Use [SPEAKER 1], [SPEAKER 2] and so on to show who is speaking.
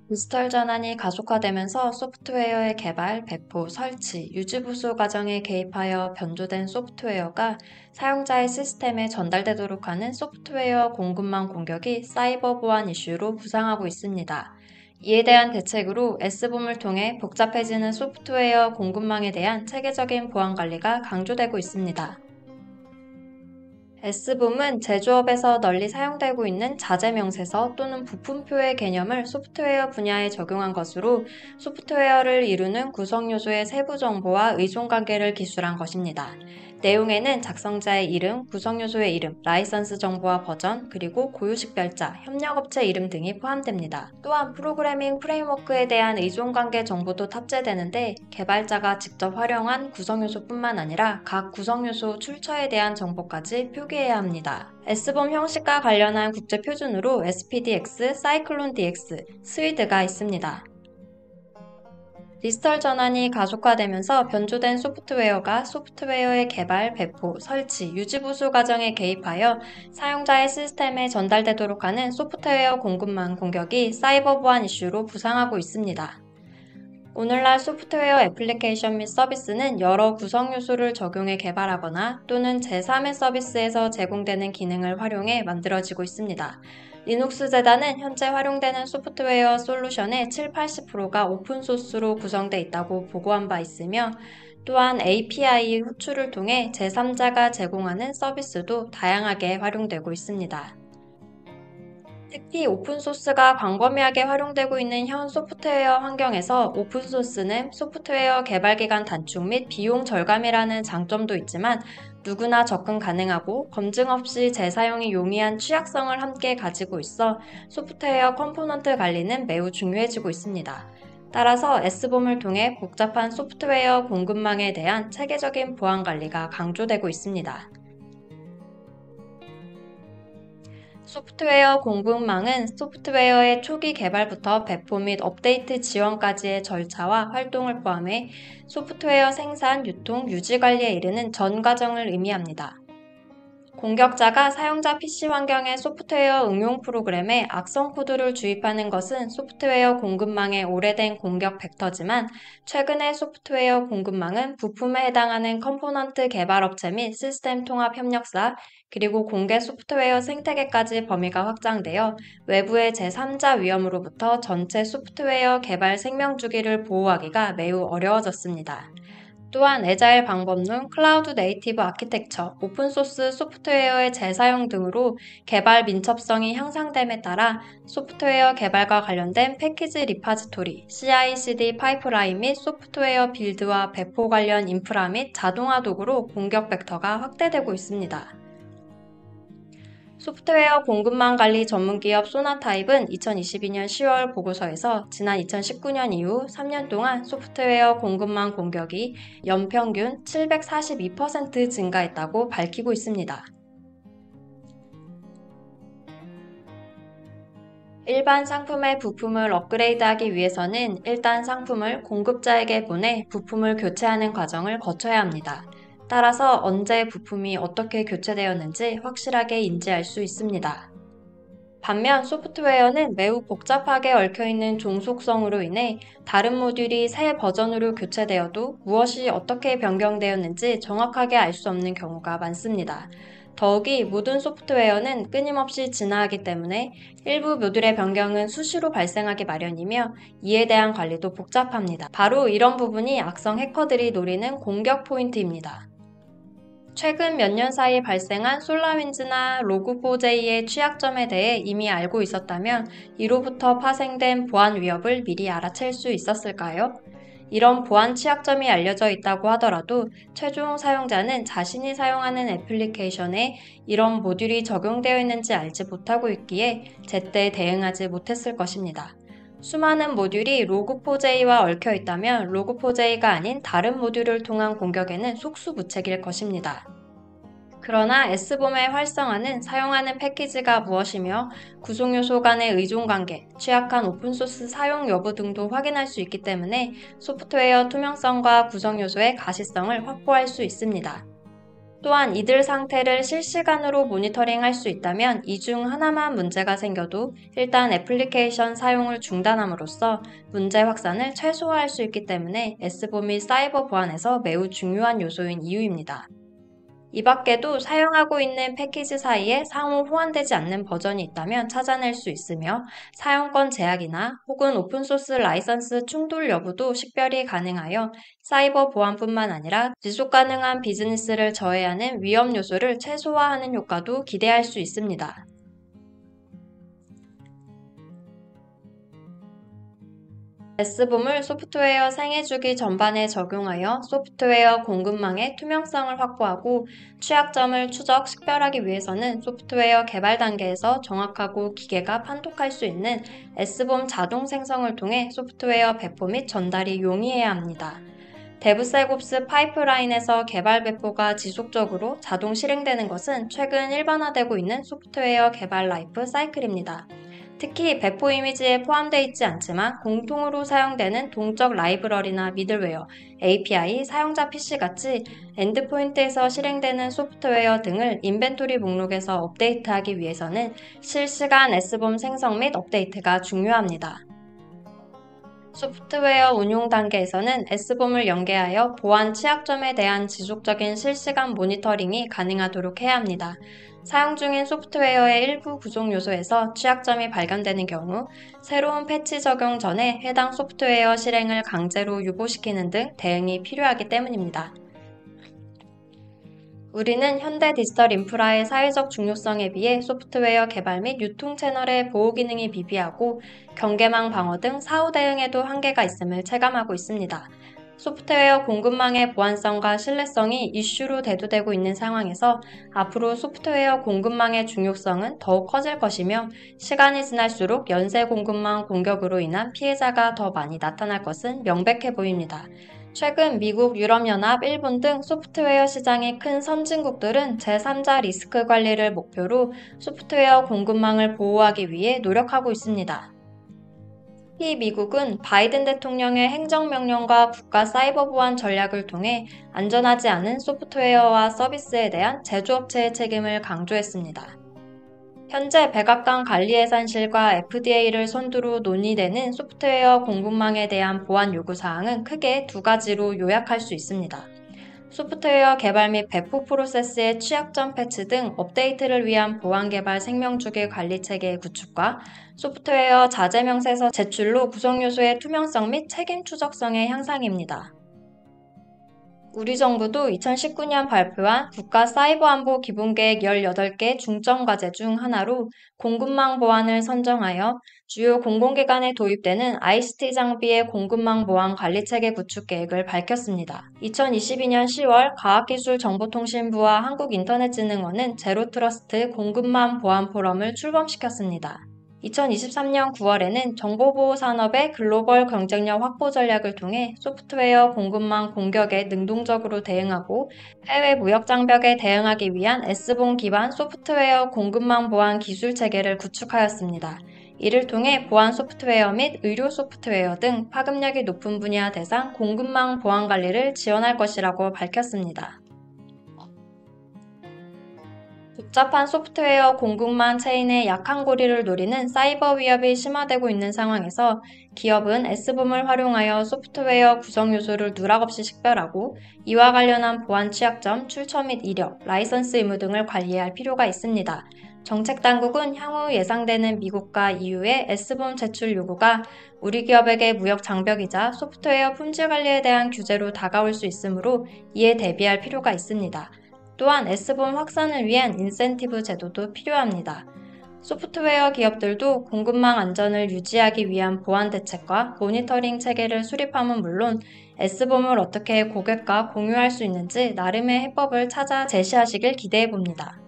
[SPEAKER 1] 디지털 전환이 가속화되면서 소프트웨어의 개발, 배포, 설치, 유지 보수 과정에 개입하여 변조된 소프트웨어가 사용자의 시스템에 전달되도록 하는 소프트웨어 공급망 공격이 사이버 보안 이슈로 부상하고 있습니다. 이에 대한 대책으로 S봄을 통해 복잡해지는 소프트웨어 공급망에 대한 체계적인 보안 관리가 강조되고 있습니다. S붐은 제조업에서 널리 사용되고 있는 자재 명세서 또는 부품표의 개념을 소프트웨어 분야에 적용한 것으로 소프트웨어를 이루는 구성 요소의 세부 정보와 의존 관계를 기술한 것입니다. 내용에는 작성자의 이름, 구성 요소의 이름, 라이선스 정보와 버전, 그리고 고유식별자, 협력업체 이름 등이 포함됩니다. 또한 프로그래밍 프레임워크에 대한 의존 관계 정보도 탑재되는데 개발자가 직접 활용한 구성 요소뿐만 아니라 각 구성 요소 출처에 대한 정보까지 표기해야 합니다. S봄 형식과 관련한 국제 표준으로 SPDX, 사이클론 DX, 스위드가 있습니다. 디지털 전환이 가속화되면서 변조된 소프트웨어가 소프트웨어의 개발, 배포, 설치, 유지 보수 과정에 개입하여 사용자의 시스템에 전달되도록 하는 소프트웨어 공급망 공격이 사이버 보안 이슈로 부상하고 있습니다. 오늘날 소프트웨어 애플리케이션 및 서비스는 여러 구성 요소를 적용해 개발하거나 또는 제3의 서비스에서 제공되는 기능을 활용해 만들어지고 있습니다. 리눅스 재단은 현재 활용되는 소프트웨어 솔루션의 7-80%가 오픈소스로 구성돼 있다고 보고한 바 있으며 또한 API 호출을 통해 제3자가 제공하는 서비스도 다양하게 활용되고 있습니다. 특히 오픈소스가 광범위하게 활용되고 있는 현 소프트웨어 환경에서 오픈소스는 소프트웨어 개발 기간 단축 및 비용 절감이라는 장점도 있지만 누구나 접근 가능하고 검증 없이 재사용이 용이한 취약성을 함께 가지고 있어 소프트웨어 컴포넌트 관리는 매우 중요해지고 있습니다. 따라서 S봄을 통해 복잡한 소프트웨어 공급망에 대한 체계적인 보안 관리가 강조되고 있습니다. 소프트웨어 공급망은 소프트웨어의 초기 개발부터 배포 및 업데이트 지원까지의 절차와 활동을 포함해 소프트웨어 생산, 유통, 유지 관리에 이르는 전 과정을 의미합니다. 공격자가 사용자 PC 환경의 소프트웨어 응용 프로그램에 악성 코드를 주입하는 것은 소프트웨어 공급망의 오래된 공격 벡터지만 최근의 소프트웨어 공급망은 부품에 해당하는 컴포넌트 개발업체 및 시스템 통합 협력사 그리고 공개 소프트웨어 생태계까지 범위가 확장되어 외부의 제3자 위험으로부터 전체 소프트웨어 개발 생명주기를 보호하기가 매우 어려워졌습니다. 또한 애자일 방법론, 클라우드 네이티브 아키텍처, 오픈소스 소프트웨어의 재사용 등으로 개발 민첩성이 향상됨에 따라 소프트웨어 개발과 관련된 패키지 리파지토리, CI/CD 파이프라인 및 소프트웨어 빌드와 배포 관련 인프라 및 자동화 도구로 공격 벡터가 확대되고 있습니다. 소프트웨어 공급망 관리 전문기업 소나타입은 2022년 10월 보고서에서 지난 2019년 이후 3년 동안 소프트웨어 공급망 공격이 연평균 742% 증가했다고 밝히고 있습니다. 일반 상품의 부품을 업그레이드하기 위해서는 일단 상품을 공급자에게 보내 부품을 교체하는 과정을 거쳐야 합니다. 따라서 언제 부품이 어떻게 교체되었는지 확실하게 인지할 수 있습니다. 반면 소프트웨어는 매우 복잡하게 얽혀있는 종속성으로 인해 다른 모듈이 새 버전으로 교체되어도 무엇이 어떻게 변경되었는지 정확하게 알 수 없는 경우가 많습니다. 더욱이 모든 소프트웨어는 끊임없이 진화하기 때문에 일부 모듈의 변경은 수시로 발생하기 마련이며 이에 대한 관리도 복잡합니다. 바로 이런 부분이 악성 해커들이 노리는 공격 포인트입니다. 최근 몇 년 사이 발생한 솔라윈즈나 로그4j의 취약점에 대해 이미 알고 있었다면 이로부터 파생된 보안 위협을 미리 알아챌 수 있었을까요? 이런 보안 취약점이 알려져 있다고 하더라도 최종 사용자는 자신이 사용하는 애플리케이션에 이런 모듈이 적용되어 있는지 알지 못하고 있기에 제때 대응하지 못했을 것입니다. 수많은 모듈이 로그4j와 얽혀 있다면 로그4j가 아닌 다른 모듈을 통한 공격에는 속수무책일 것입니다. 그러나 S봄의 활성화는 사용하는 패키지가 무엇이며 구성요소 간의 의존관계, 취약한 오픈소스 사용 여부 등도 확인할 수 있기 때문에 소프트웨어 투명성과 구성요소의 가시성을 확보할 수 있습니다. 또한 이들 상태를 실시간으로 모니터링할 수 있다면 이 중 하나만 문제가 생겨도 일단 애플리케이션 사용을 중단함으로써 문제 확산을 최소화할 수 있기 때문에 S보험 및 사이버 보안에서 매우 중요한 요소인 이유입니다. 이 밖에도 사용하고 있는 패키지 사이에 상호 호환되지 않는 버전이 있다면 찾아낼 수 있으며 사용권 제약이나 혹은 오픈소스 라이선스 충돌 여부도 식별이 가능하여 사이버 보안뿐만 아니라 지속 가능한 비즈니스를 저해하는 위험 요소를 최소화하는 효과도 기대할 수 있습니다. S보험을 소프트웨어 생애주기 전반에 적용하여 소프트웨어 공급망의 투명성을 확보하고 취약점을 추적, 식별하기 위해서는 소프트웨어 개발 단계에서 정확하고 기계가 판독할 수 있는 S보험 자동 생성을 통해 소프트웨어 배포 및 전달이 용이해야 합니다. 데브셀옵스 파이프라인에서 개발 배포가 지속적으로 자동 실행되는 것은 최근 일반화되고 있는 소프트웨어 개발 라이프 사이클입니다. 특히 배포 이미지에 포함되어 있지 않지만 공통으로 사용되는 동적 라이브러리나 미들웨어, API, 사용자 PC 같이 엔드포인트에서 실행되는 소프트웨어 등을 인벤토리 목록에서 업데이트하기 위해서는 실시간 S보험 생성 및 업데이트가 중요합니다. 소프트웨어 운용 단계에서는 S보험을 연계하여 보안 취약점에 대한 지속적인 실시간 모니터링이 가능하도록 해야 합니다. 사용 중인 소프트웨어의 일부 구성 요소에서 취약점이 발견되는 경우 새로운 패치 적용 전에 해당 소프트웨어 실행을 강제로 유보시키는 등 대응이 필요하기 때문입니다. 우리는 현대 디지털 인프라의 사회적 중요성에 비해 소프트웨어 개발 및 유통 채널의 보호 기능이 미비하고 경계망 방어 등 사후 대응에도 한계가 있음을 체감하고 있습니다. 소프트웨어 공급망의 보안성과 신뢰성이 이슈로 대두되고 있는 상황에서 앞으로 소프트웨어 공급망의 중요성은 더욱 커질 것이며 시간이 지날수록 연쇄 공급망 공격으로 인한 피해자가 더 많이 나타날 것은 명백해 보입니다. 최근 미국, 유럽연합, 일본 등 소프트웨어 시장이 큰 선진국들은 제3자 리스크 관리를 목표로 소프트웨어 공급망을 보호하기 위해 노력하고 있습니다. 특히 미국은 바이든 대통령의 행정명령과 국가 사이버 보안 전략을 통해 안전하지 않은 소프트웨어와 서비스에 대한 제조업체의 책임을 강조했습니다. 현재 백악관 관리예산실과 FDA를 선두로 논의되는 소프트웨어 공급망에 대한 보안 요구사항은 크게 두 가지로 요약할 수 있습니다. 소프트웨어 개발 및 배포 프로세스의 취약점 패치 등 업데이트를 위한 보안 개발 생명주기 관리 체계의 구축과 소프트웨어 자재 명세서 제출로 구성 요소의 투명성 및 책임 추적성의 향상입니다. 우리 정부도 2019년 발표한 국가 사이버 안보 기본계획 18개 중점 과제 중 하나로 공급망 보안을 선정하여 주요 공공기관에 도입되는 ICT 장비의 공급망 보안 관리 체계 구축 계획을 밝혔습니다. 2022년 10월 과학기술정보통신부와 한국인터넷진흥원은 제로트러스트 공급망 보안 포럼을 출범시켰습니다. 2023년 9월에는 정보보호산업의 글로벌 경쟁력 확보 전략을 통해 소프트웨어 공급망 공격에 능동적으로 대응하고 해외 무역 장벽에 대응하기 위한 S보험 기반 소프트웨어 공급망 보안 기술 체계를 구축하였습니다. 이를 통해 보안 소프트웨어 및 의료 소프트웨어 등 파급력이 높은 분야 대상 공급망 보안 관리를 지원할 것이라고 밝혔습니다. 복잡한 소프트웨어 공급망 체인의 약한 고리를 노리는 사이버 위협이 심화되고 있는 상황에서 기업은 S보험을 활용하여 소프트웨어 구성 요소를 누락 없이 식별하고 이와 관련한 보안 취약점, 출처 및 이력, 라이선스 의무 등을 관리할 필요가 있습니다. 정책당국은 향후 예상되는 미국과 EU의 S보험 제출 요구가 우리 기업에게 무역 장벽이자 소프트웨어 품질 관리에 대한 규제로 다가올 수 있으므로 이에 대비할 필요가 있습니다. 또한 S보험 확산을 위한 인센티브 제도도 필요합니다. 소프트웨어 기업들도 공급망 안전을 유지하기 위한 보안 대책과 모니터링 체계를 수립함은 물론 S보험을 어떻게 고객과 공유할 수 있는지 나름의 해법을 찾아 제시하시길 기대해 봅니다.